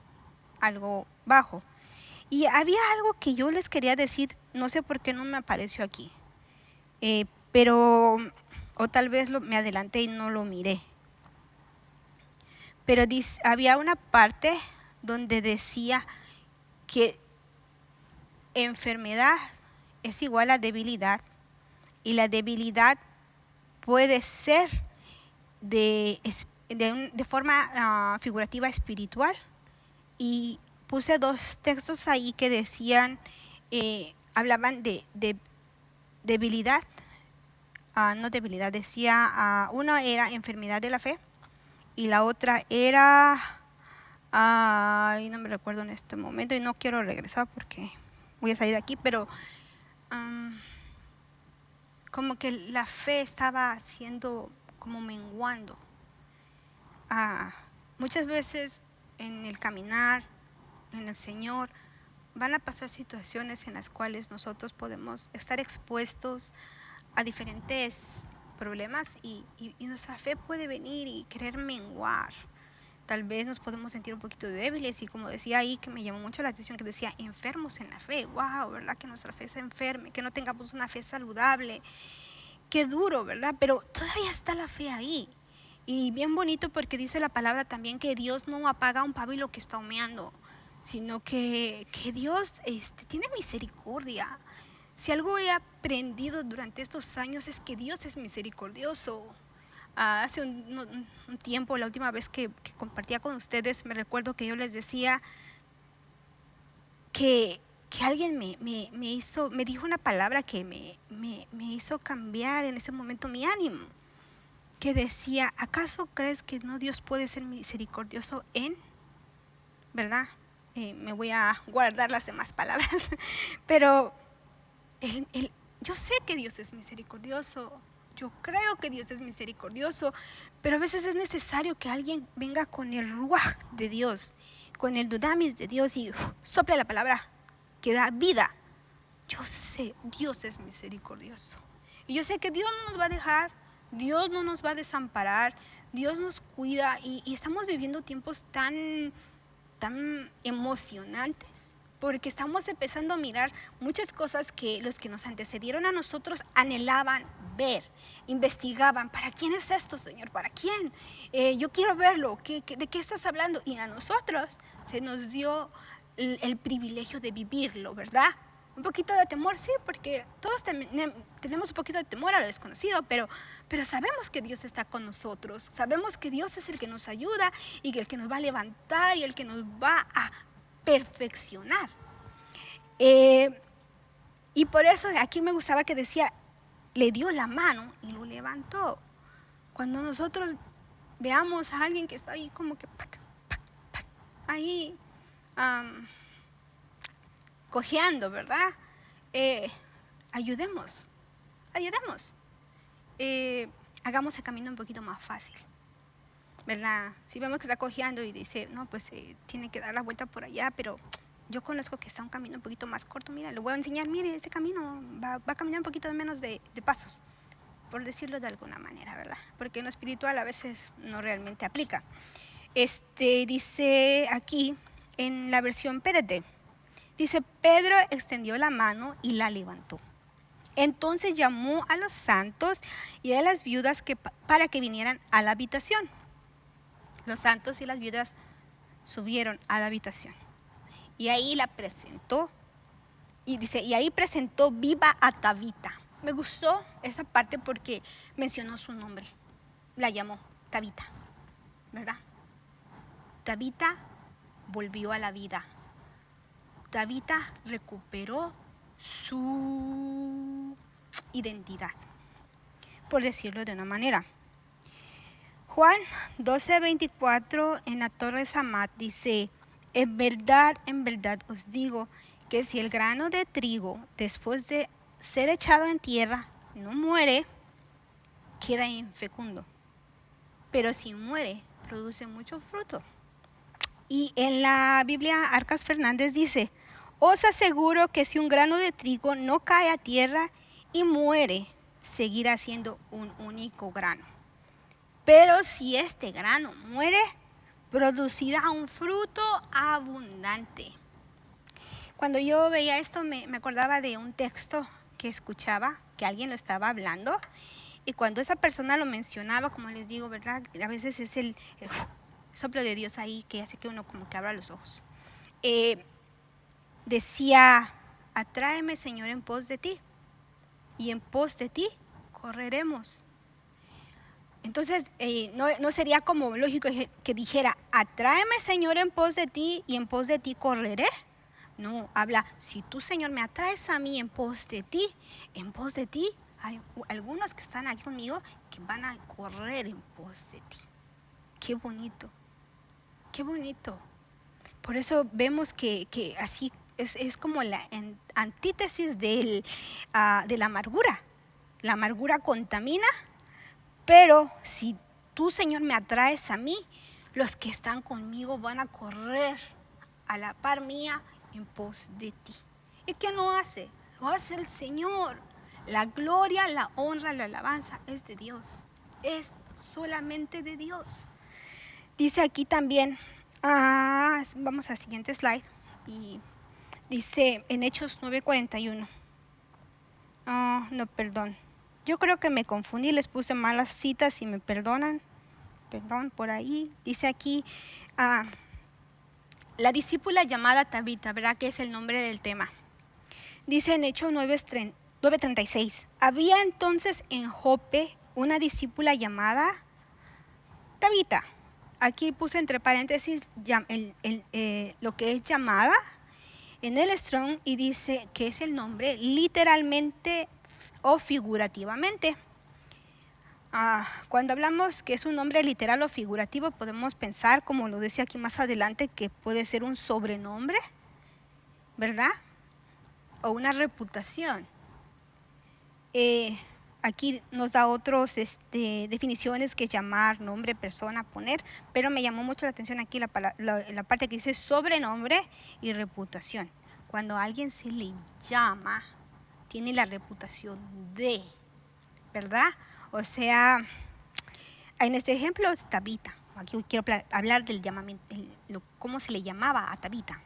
[SPEAKER 1] algo bajo. Y había algo que yo les quería decir, no sé por qué no me apareció aquí, pero, o tal vez me adelanté y no lo miré. Pero había una parte donde decía que enfermedad es igual a debilidad, y la debilidad puede ser de forma figurativa espiritual. Y puse 2 textos ahí que decían, hablaban de debilidad, no debilidad, decía, una era enfermedad de la fe y la otra era Ay, no me recuerdo en este momento y no quiero regresar porque voy a salir de aquí, pero como que la fe estaba siendo como menguando. Muchas veces en el caminar, en el Señor, van a pasar situaciones en las cuales nosotros podemos estar expuestos a diferentes problemas y nuestra fe puede venir y querer menguar. Tal vez nos podemos sentir un poquito débiles y como decía ahí, que me llamó mucho la atención, que decía enfermos en la fe. Wow, ¿verdad? Que nuestra fe se enferme, que no tengamos una fe saludable. Qué duro, ¿verdad? Pero todavía está la fe ahí. Y bien bonito porque dice la palabra también que Dios no apaga un pábilo que está humeando, sino que Dios tiene misericordia. Si algo he aprendido durante estos años es que Dios es misericordioso. Hace un tiempo, la última vez que compartía con ustedes, me recuerdo que yo les decía que alguien me dijo una palabra que me hizo cambiar en ese momento mi ánimo, que decía, ¿acaso crees que no Dios puede ser misericordioso en? ¿Verdad? Me voy a guardar las demás palabras, pero yo sé que Dios es misericordioso, yo creo que Dios es misericordioso, pero a veces es necesario que alguien venga con el ruaj de Dios, con el dunamis de Dios y sople la palabra que da vida. Yo sé, Dios es misericordioso. Y yo sé que Dios no nos va a dejar, Dios no nos va a desamparar, Dios nos cuida y estamos viviendo tiempos tan emocionantes porque estamos empezando a mirar muchas cosas que los que nos antecedieron a nosotros anhelaban ver, investigaban, ¿para quién es esto, Señor? ¿Para quién? Yo quiero verlo, ¿de qué estás hablando? Y a nosotros se nos dio el privilegio de vivirlo, ¿verdad? Un poquito de temor, sí, porque todos tenemos un poquito de temor a lo desconocido, pero sabemos que Dios está con nosotros, sabemos que Dios es el que nos ayuda y el que nos va a levantar y el que nos va a perfeccionar. Y por eso aquí me gustaba que decía, le dio la mano y lo levantó. Cuando nosotros veamos a alguien que está ahí como que ahí cojeando, ¿verdad? Ayudemos. Hagamos el camino un poquito más fácil, ¿verdad? Si vemos que está cojeando y dice, no, pues tiene que dar la vuelta por allá, pero yo conozco que está un camino un poquito más corto, mira, le voy a enseñar, mire, ese camino va a caminar un poquito menos de pasos, por decirlo de alguna manera, ¿verdad? Porque en lo espiritual a veces no realmente aplica. Dice aquí, en la versión PDT, dice, Pedro extendió la mano y la levantó. Entonces llamó a los santos y a las viudas para que vinieran a la habitación. Los santos y las viudas subieron a la habitación. Y ahí la presentó. Y dice, y ahí presentó viva a Tabita. Me gustó esa parte porque mencionó su nombre. La llamó Tabita, ¿verdad? Tabita volvió a la vida. Tabita recuperó su identidad, por decirlo de una manera. Juan 12:24 en la Torre Samat dice, en verdad os digo que si el grano de trigo después de ser echado en tierra no muere, queda infecundo, pero si muere, produce mucho fruto. Y en la Biblia Arcas Fernández dice, os aseguro que si un grano de trigo no cae a tierra y muere, seguirá siendo un único grano. Pero si este grano muere, producirá un fruto abundante. Cuando yo veía esto me acordaba de un texto que escuchaba, que alguien lo estaba hablando, y cuando esa persona lo mencionaba, como les digo, ¿verdad? A veces es el soplo de Dios ahí que hace que uno como que abra los ojos. Decía, atráeme, Señor, en pos de ti, y en pos de ti correremos. Entonces, no sería como lógico que dijera, atráeme, Señor, en pos de ti, y en pos de ti correré. No, habla, si tú, Señor, me atraes a mí en pos de ti, hay algunos que están aquí conmigo que van a correr en pos de ti. Qué bonito, qué bonito. Por eso vemos que así es como la antítesis de la amargura. La amargura contamina, pero si tú, Señor, me atraes a mí, los que están conmigo van a correr a la par mía en pos de ti. ¿Y qué no hace? Lo hace el Señor. La gloria, la honra, la alabanza es de Dios. Es solamente de Dios. Dice aquí también, vamos al siguiente slide, y dice en Hechos 9:41. No, perdón. Yo creo que me confundí, les puse malas citas y me perdonan. Perdón, por ahí. Dice aquí, la discípula llamada Tabita, ¿verdad? Que es el nombre del tema. Dice en Hechos 9:36. Había entonces en Jope una discípula llamada Tabita. Aquí puse entre paréntesis lo que es llamada en el Strong, y dice que es el nombre literalmente o figurativamente. Cuando hablamos que es un nombre literal o figurativo, podemos pensar, como lo decía aquí más adelante, que puede ser un sobrenombre, ¿verdad? O una reputación. Aquí nos da otras definiciones, que llamar, nombre, persona, poner, pero me llamó mucho la atención aquí la parte que dice sobrenombre y reputación. Cuando a alguien se le llama, tiene la reputación de, ¿verdad? O sea, en este ejemplo es Tabita. Aquí quiero hablar del llamamiento, cómo se le llamaba a Tabita.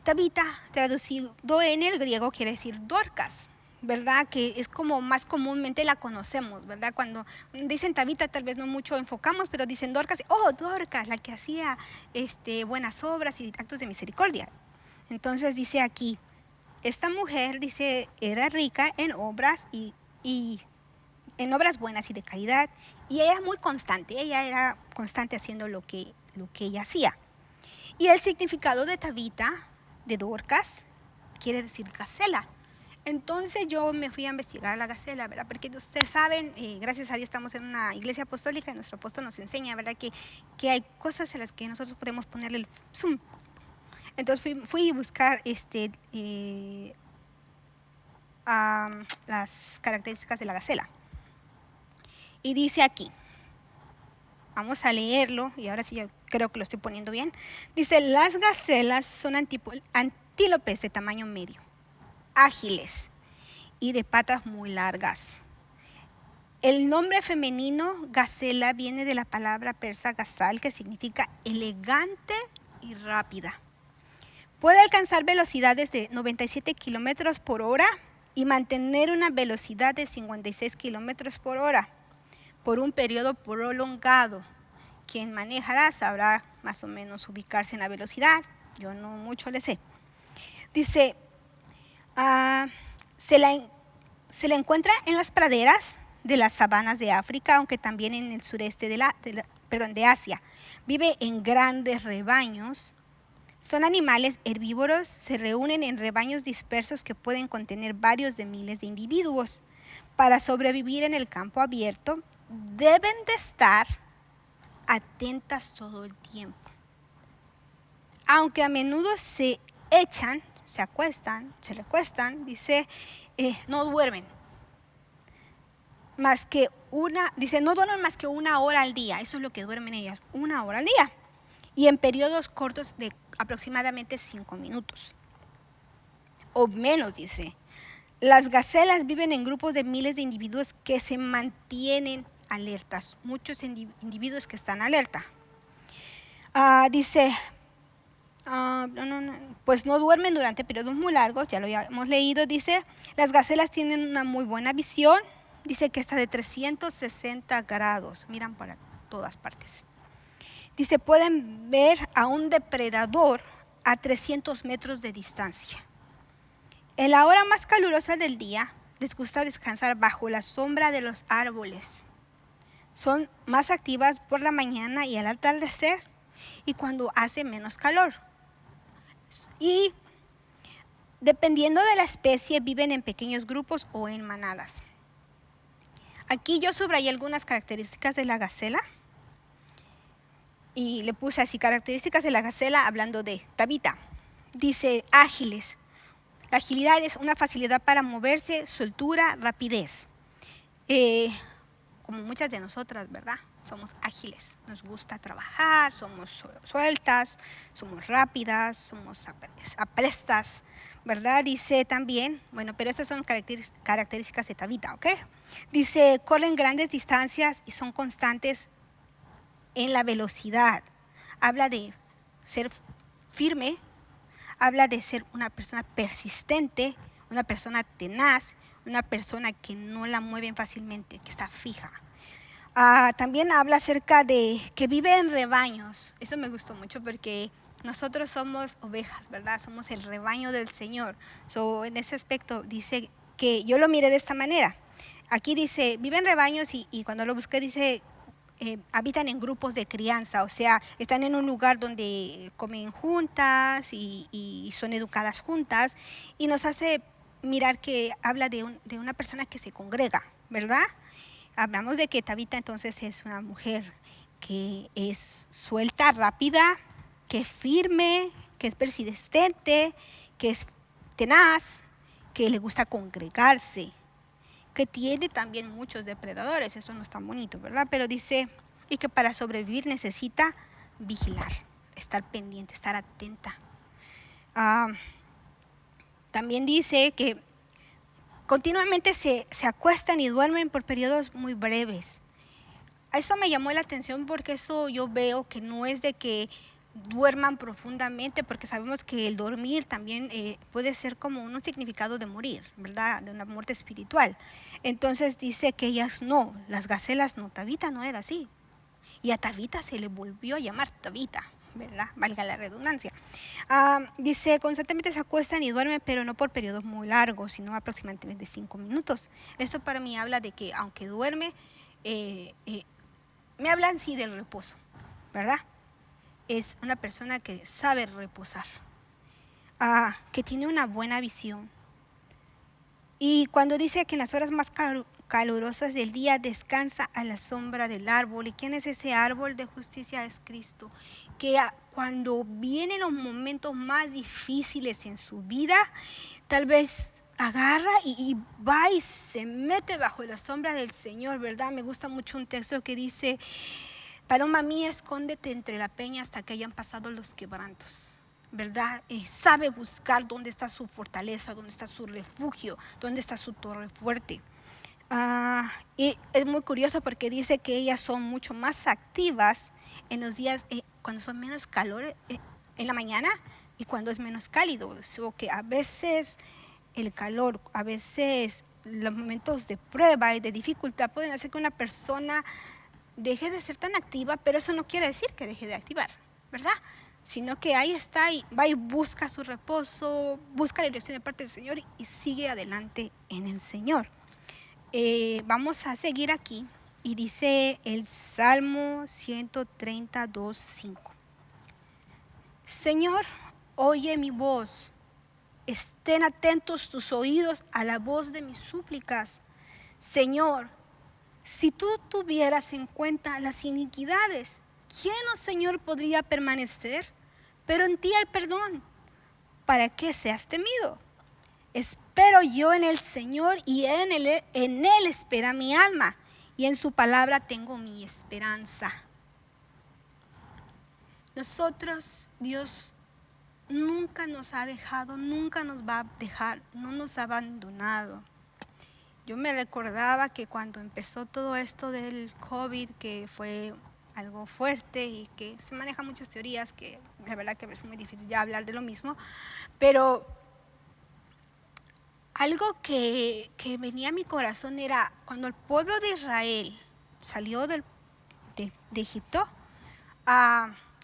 [SPEAKER 1] Tabita, traducido en el griego, quiere decir Dorcas, ¿verdad? Que es como más comúnmente la conocemos, ¿verdad? Cuando dicen Tabita, tal vez no mucho enfocamos, pero dicen Dorcas, Dorcas, la que hacía buenas obras y actos de misericordia. Entonces dice aquí, esta mujer, dice, era rica en obras y en obras buenas y de caridad, y ella es muy constante, ella era constante haciendo lo que ella hacía. Y el significado de Tabita, de Dorcas, quiere decir gacela. Entonces yo me fui a investigar la gacela, ¿verdad? Porque ustedes saben, gracias a Dios estamos en una iglesia apostólica y nuestro apóstol nos enseña, ¿verdad? Que hay cosas en las que nosotros podemos ponerle el zoom. Entonces fui a buscar las características de la gacela. Y dice aquí, vamos a leerlo, y ahora sí yo creo que lo estoy poniendo bien. Dice, las gacelas son antílopes de tamaño medio, ágiles y de patas muy largas. El nombre femenino gacela viene de la palabra persa gazal, que significa elegante y rápida. Puede alcanzar velocidades de 97 kilómetros por hora y mantener una velocidad de 56 kilómetros por hora por un periodo prolongado. Quien manejará sabrá más o menos ubicarse en la velocidad. Yo no mucho le sé. Dice, se la encuentra en las praderas de las sabanas de África, aunque también en el sureste de Asia. Vive en grandes rebaños. Son animales herbívoros, se reúnen en rebaños dispersos que pueden contener varios de miles de individuos. Para sobrevivir en el campo abierto, deben de estar atentas todo el tiempo. Aunque a menudo se echan, se acuestan, se recuestan, dice, no duermen más que no duermen más que 1 hora al día. Eso es lo que duermen ellas, 1 hora al día. Y en periodos cortos de aproximadamente 5 minutos. O menos, dice. Las gacelas viven en grupos de miles de individuos que se mantienen alertas. Muchos individuos que están alerta. Dice, pues no duermen durante periodos muy largos, ya lo hemos leído. Dice, las gacelas tienen una muy buena visión. Dice que está de 360 grados, miran para todas partes. Dice, pueden ver a un depredador a 300 metros de distancia. En la hora más calurosa del día, les gusta descansar bajo la sombra de los árboles. Son más activas por la mañana y al atardecer, y cuando hace menos calor. Y dependiendo de la especie, viven en pequeños grupos o en manadas. Aquí yo subrayé algunas características de la gacela. y le puse así características de la gacela hablando de Tabita. Dice ágiles. La agilidad es una facilidad para moverse, soltura, rapidez. Como muchas de nosotras, ¿verdad? Somos ágiles, nos gusta trabajar, somos sueltas, somos rápidas, somos aprestas, ¿verdad? Dice también, bueno, pero estas son características de Tabita, ¿ok? Dice, corren grandes distancias y son constantes en la velocidad. Habla de ser firme, habla de ser una persona persistente, una persona tenaz, una persona que no la mueven fácilmente, que está fija. También habla acerca de que vive en rebaños. Eso me gustó mucho porque nosotros somos ovejas, ¿verdad? Somos el rebaño del Señor. En ese aspecto dice que yo lo miré de esta manera. Aquí dice, vive en rebaños y cuando lo busqué dice, habitan en grupos de crianza, o sea, están en un lugar donde comen juntas y son educadas juntas, y nos hace mirar que habla de una persona que se congrega, ¿verdad? Hablamos de que Tabita entonces es una mujer que es suelta, rápida, que es firme, que es persistente, que es tenaz, que le gusta congregarse, que tiene también muchos depredadores. Eso no es tan bonito, ¿verdad? Pero dice, y que para sobrevivir necesita vigilar, estar pendiente, estar atenta. También dice que continuamente se acuestan y duermen por periodos muy breves. Eso me llamó la atención porque eso yo veo que no es de que duerman profundamente, porque sabemos que el dormir también puede ser como un significado de morir, ¿verdad? De una muerte espiritual. Entonces dice que ellas no, las gacelas no, Tabita no era así. Y a Tabita se le volvió a llamar Tabita, ¿verdad? Valga la redundancia. Dice, constantemente se acuestan y duermen, pero no por periodos muy largos, sino aproximadamente 5 minutos. Esto para mí habla de que aunque duerme, me hablan sí del reposo, ¿verdad? Es una persona que sabe reposar, que tiene una buena visión. Y cuando dice que en las horas más calurosas del día descansa a la sombra del árbol. ¿Y quién es ese árbol de justicia? Es Cristo. Que cuando vienen los momentos más difíciles en su vida, tal vez agarra y va y se mete bajo la sombra del Señor, ¿verdad? Me gusta mucho un texto que dice, paloma mía, escóndete entre la peña hasta que hayan pasado los quebrantos, ¿verdad? Sabe buscar dónde está su fortaleza, dónde está su refugio, dónde está su torre fuerte. Y es muy curioso porque dice que ellas son mucho más activas en los días cuando son menos calor en la mañana y cuando es menos cálido. So que a veces el calor, a veces los momentos de prueba y de dificultad pueden hacer que una persona deje de ser tan activa, pero eso no quiere decir que deje de activar, ¿verdad? Sino que ahí está y va y busca su reposo, busca la dirección de parte del Señor y sigue adelante en el Señor. Vamos a seguir aquí y dice el Salmo 132:5. Señor, oye mi voz, estén atentos tus oídos a la voz de mis súplicas. Señor, si tú tuvieras en cuenta las iniquidades, ¿quién, oh Señor, podría permanecer? Pero en ti hay perdón, ¿para qué seas temido? Espero yo en el Señor y en él espera mi alma, y en su palabra tengo mi esperanza. Nosotros, Dios nunca nos ha dejado, nunca nos va a dejar, no nos ha abandonado. Yo me recordaba que cuando empezó todo esto del COVID, que fue algo fuerte y que se manejan muchas teorías, que de verdad que es muy difícil ya hablar de lo mismo, pero algo que venía a mi corazón era cuando el pueblo de Israel salió de Egipto,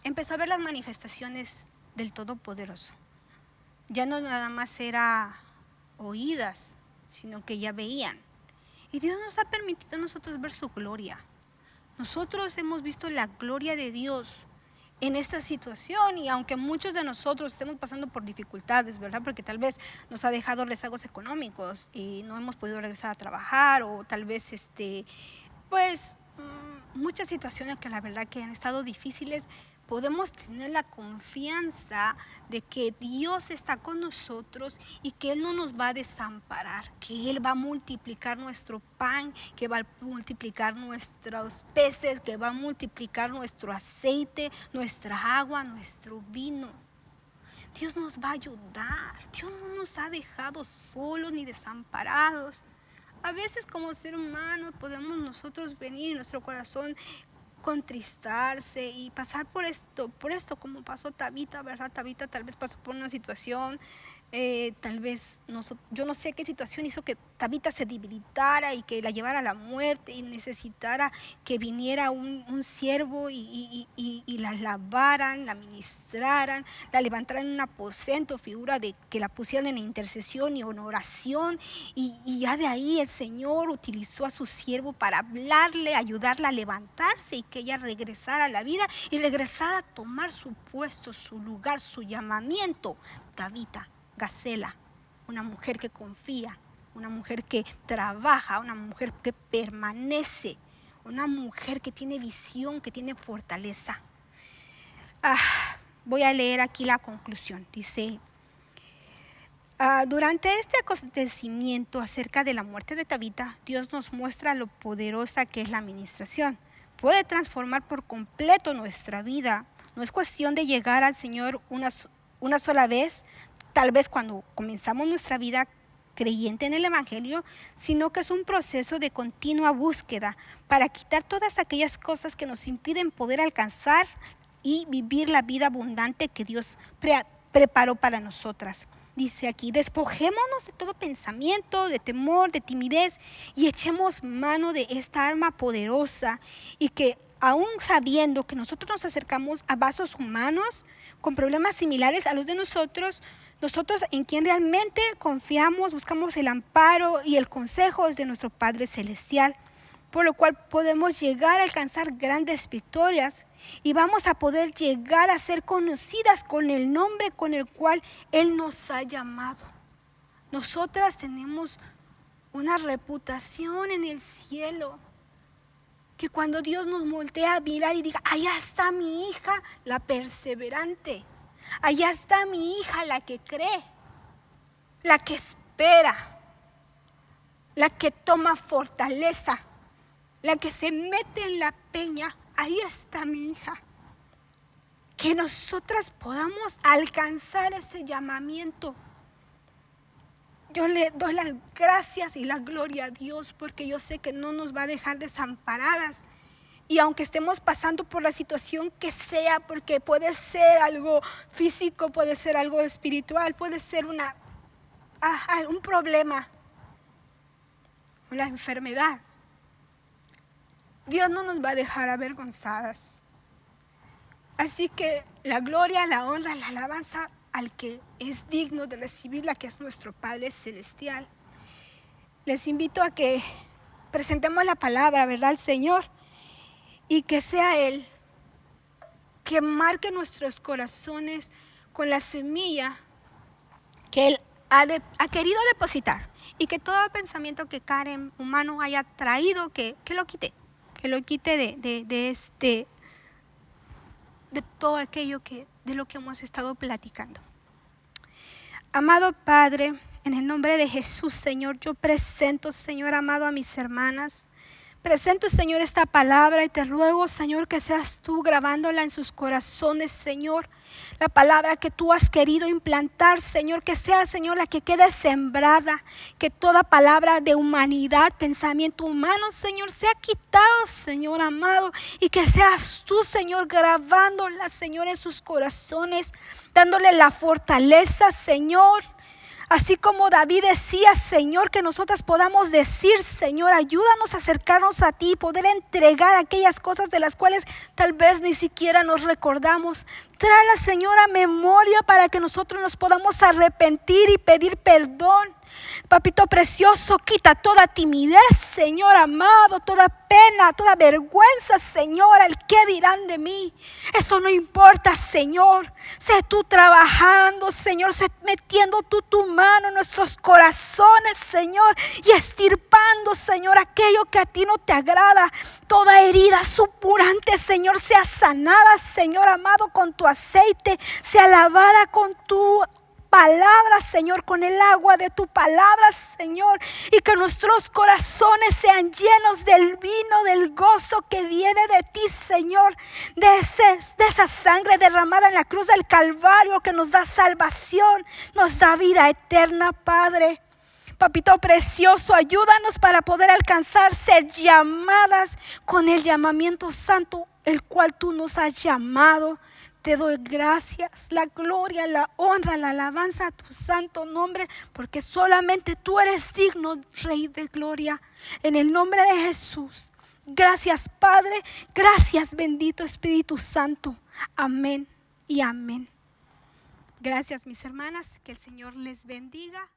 [SPEAKER 1] empezó a ver las manifestaciones del Todopoderoso. Ya no nada más era oídas, sino que ya veían. Y Dios nos ha permitido a nosotros ver su gloria. Nosotros hemos visto la gloria de Dios en esta situación, y aunque muchos de nosotros estemos pasando por dificultades, ¿verdad? Porque tal vez nos ha dejado rezagos económicos y no hemos podido regresar a trabajar, o tal vez pues muchas situaciones que la verdad que han estado difíciles, podemos tener la confianza de que Dios está con nosotros y que Él no nos va a desamparar, que Él va a multiplicar nuestro pan, que va a multiplicar nuestros peces, que va a multiplicar nuestro aceite, nuestra agua, nuestro vino. Dios nos va a ayudar. Dios no nos ha dejado solos ni desamparados. A veces como ser humanos podemos nosotros venir en nuestro corazón contristarse y pasar por esto como pasó Tabita, ¿verdad? Tabita tal vez pasó por una situación, tal vez, yo no sé qué situación hizo que Tabita se debilitara y que la llevara a la muerte y necesitara que viniera un siervo y la lavaran, la ministraran, la levantaran en un aposento, figura de que la pusieran en intercesión y en oración, y ya de ahí el Señor utilizó a su siervo para hablarle, ayudarla a levantarse y que ella regresara a la vida y regresara a tomar su puesto, su lugar, su llamamiento. Tabita, Gacela, una mujer que confía, una mujer que trabaja, una mujer que permanece, una mujer que tiene visión, que tiene fortaleza. Voy a leer aquí la conclusión. Dice, durante este acontecimiento acerca de la muerte de Tabita, Dios nos muestra lo poderosa que es la administración. Puede transformar por completo nuestra vida. No es cuestión de llegar al Señor una sola vez, tal vez cuando comenzamos nuestra vida creyente en el Evangelio, sino que es un proceso de continua búsqueda para quitar todas aquellas cosas que nos impiden poder alcanzar y vivir la vida abundante que Dios preparó para nosotras. Dice aquí, despojémonos de todo pensamiento, de temor, de timidez y echemos mano de esta arma poderosa, y que aún sabiendo que nosotros nos acercamos a vasos humanos con problemas similares a los de nosotros en quien realmente confiamos, buscamos el amparo y el consejo de nuestro Padre Celestial, por lo cual podemos llegar a alcanzar grandes victorias y vamos a poder llegar a ser conocidas con el nombre con el cual Él nos ha llamado. Nosotras tenemos una reputación en el cielo, que cuando Dios nos voltea a mirar y diga, allá está mi hija, la perseverante, allá está mi hija, la que cree, la que espera, la que toma fortaleza, la que se mete en la peña, ahí está mi hija. Que nosotras podamos alcanzar ese llamamiento. Yo le doy las gracias y la gloria a Dios, porque yo sé que no nos va a dejar desamparadas. Y aunque estemos pasando por la situación que sea, porque puede ser algo físico, puede ser algo espiritual, puede ser un problema, una enfermedad, Dios no nos va a dejar avergonzadas. Así que la gloria, la honra, la alabanza al que es digno de recibirla, que es nuestro Padre Celestial. Les invito a que presentemos la palabra, ¿verdad?, al Señor, y que sea Él que marque nuestros corazones con la semilla que Él ha querido depositar, y que todo pensamiento que Karen humano haya traído, que lo quite, de todo aquello de lo que hemos estado platicando. Amado Padre, en el nombre de Jesús, Señor, yo presento, Señor amado, a mis hermanas. Presento, Señor, esta palabra y te ruego, Señor, que seas tú grabándola en sus corazones, Señor. La palabra que tú has querido implantar, Señor, que sea, Señor, la que quede sembrada. Que toda palabra de humanidad, pensamiento humano, Señor, sea quitado, Señor amado. Y que seas tú, Señor, grabándola, Señor, en sus corazones, dándole la fortaleza, Señor. Así como David decía, Señor, que nosotras podamos decir, Señor, ayúdanos a acercarnos a ti, poder entregar aquellas cosas de las cuales tal vez ni siquiera nos recordamos. Tráela, Señor, a memoria para que nosotros nos podamos arrepentir y pedir perdón. Papito precioso, quita toda timidez, Señor amado, toda pena, toda vergüenza, Señor, el qué dirán de mí. Eso no importa, Señor. Sé tú trabajando, Señor, sé metiendo tú tu mano en nuestros corazones, Señor, y estirpando, Señor, aquello que a ti no te agrada. Toda herida supurante, Señor, sea sanada, Señor amado, con tu aceite, sea lavada con tu palabra, Señor, con el agua de tu palabra, Señor, y que nuestros corazones sean llenos del vino, del gozo que viene de ti, Señor, de esa sangre derramada en la cruz del Calvario que nos da salvación, nos da vida eterna, Padre. Papito precioso, ayúdanos para poder alcanzar, ser llamadas con el llamamiento santo, el cual tú nos has llamado. Te doy gracias, la gloria, la honra, la alabanza a tu santo nombre, porque solamente tú eres digno, Rey de gloria. En el nombre de Jesús. Gracias, Padre. Gracias, bendito Espíritu Santo. Amén y amén. Gracias, mis hermanas. Que el Señor les bendiga.